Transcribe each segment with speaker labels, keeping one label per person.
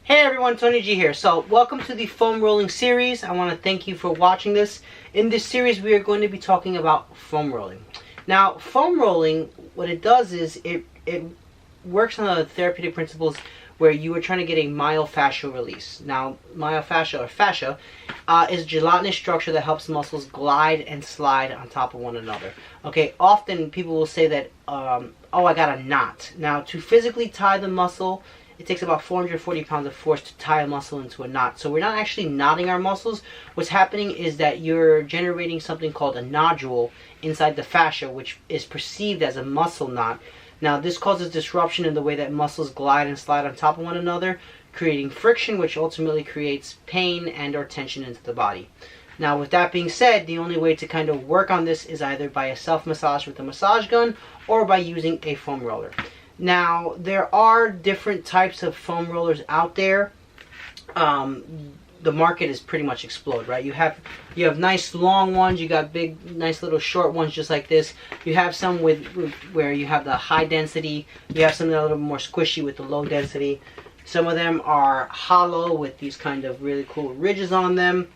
Speaker 1: Hey everyone, Tony G here. So welcome to the foam rolling series. I want to thank you for watching this. In this series we are going to be talking about foam rolling. Now foam rolling, what it does is it works on the therapeutic principles where you are trying to get a myofascial release. Now myofascia or fascia is a gelatinous structure that helps muscles glide and slide on top of one another. Okay, often people will say that oh, I got a knot. Now to physically tie the muscle, it takes about 440 pounds of force to tie a muscle into a knot. So we're not actually knotting our muscles. What's happening is that you're generating something called a nodule inside the fascia, which is perceived as a muscle knot. Now this causes disruption in the way that muscles glide and slide on top of one another, creating friction, which ultimately creates pain and or tension into the body. Now with that being said, the only way to kind of work on this is either by a self-massage with a massage gun or by using a foam roller. Now, there are different types of foam rollers out there. The market is pretty much exploded, right? You have nice long ones, you got big, nice little short ones just like this. You have some where you have the high density. You have some that are a little more squishy with the low density. Some of them are hollow with these kind of really cool ridges on them.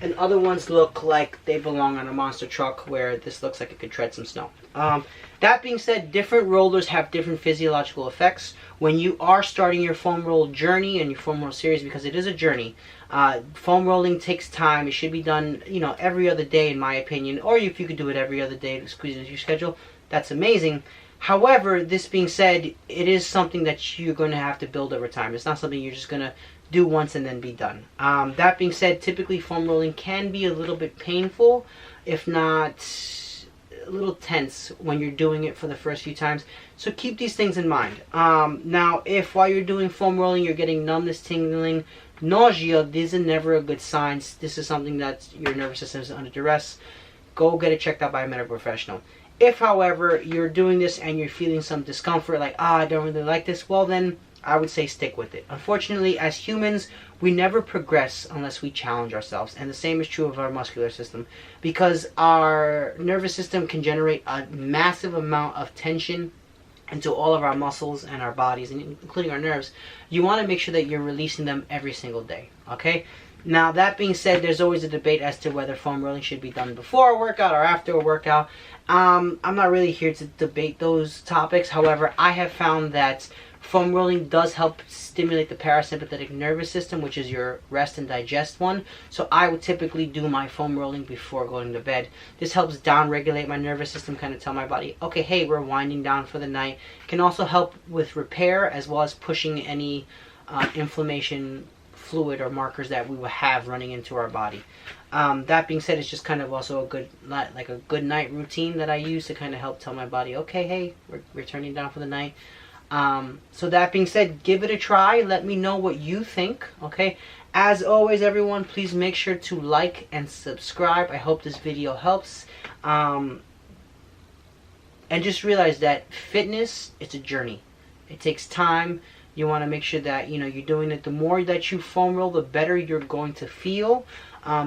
Speaker 1: And other ones look like they belong on a monster truck, where this looks like it could tread some snow. That being said, different rollers have different physiological effects. When you are starting your foam roll journey and your foam roll series, because it is a journey, foam rolling takes time. It should be done, every other day in my opinion. Or if you could do it every other day to squeeze it into your schedule, that's amazing. However, this being said, it is something that you're going to have to build over time. It's not something you're just going to do once and then be done. That being said, typically foam rolling can be a little bit painful, if not a little tense when you're doing it for the first few times. So keep these things in mind. Now, if while you're doing foam rolling you're getting numbness, tingling, nausea, these are never a good sign. This is something that your nervous system is under duress. Go get it checked out by a medical professional. If, however, you're doing this and you're feeling some discomfort, like, I don't really like this, well then, I would say stick with it. Unfortunately, as humans, we never progress unless we challenge ourselves. And the same is true of our muscular system. Because our nervous system can generate a massive amount of tension into all of our muscles and our bodies, including our nerves. You want to make sure that you're releasing them every single day. Okay? Now, that being said, there's always a debate as to whether foam rolling should be done before a workout or after a workout. I'm not really here to debate those topics. However, I have found that foam rolling does help stimulate the parasympathetic nervous system, which is your rest and digest one. So I would typically do my foam rolling before going to bed. This helps down-regulate my nervous system, kind of tell my body, okay, hey, we're winding down for the night. It can also help with repair as well as pushing any inflammation fluid or markers that we will have running into our body. That being said, it's just kind of also a good night routine that I use to kind of help tell my body, okay, hey, we're turning down for the night. So that being said, give it a try. Let me know what you think. Okay, as always, everyone, please make sure to like and subscribe. I hope this video helps. And just realize that fitness, it's a journey. It takes time. You want to make sure that you're doing it. The more that you foam roll, the better you're going to feel,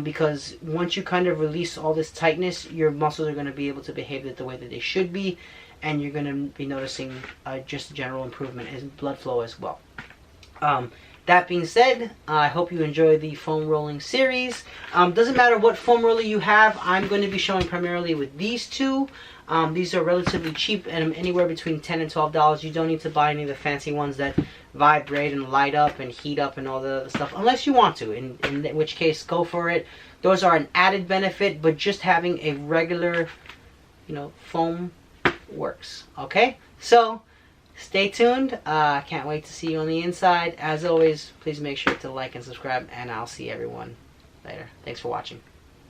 Speaker 1: because once you kind of release all this tightness, your muscles are going to be able to behave the way that they should be, and you're going to be noticing just a general improvement in blood flow as well. That being said, I hope you enjoy the foam rolling series. Doesn't matter what foam roller you have, I'm going to be showing primarily with these two. These are relatively cheap, and anywhere between $10 and $12. You don't need to buy any of the fancy ones that vibrate and light up and heat up and all the other stuff, unless you want to, in which case, go for it. Those are an added benefit, but just having a regular, foam works. Okay? So, stay tuned. I can't wait to see you on the inside. As always, please make sure to like and subscribe, and I'll see everyone later. Thanks for watching.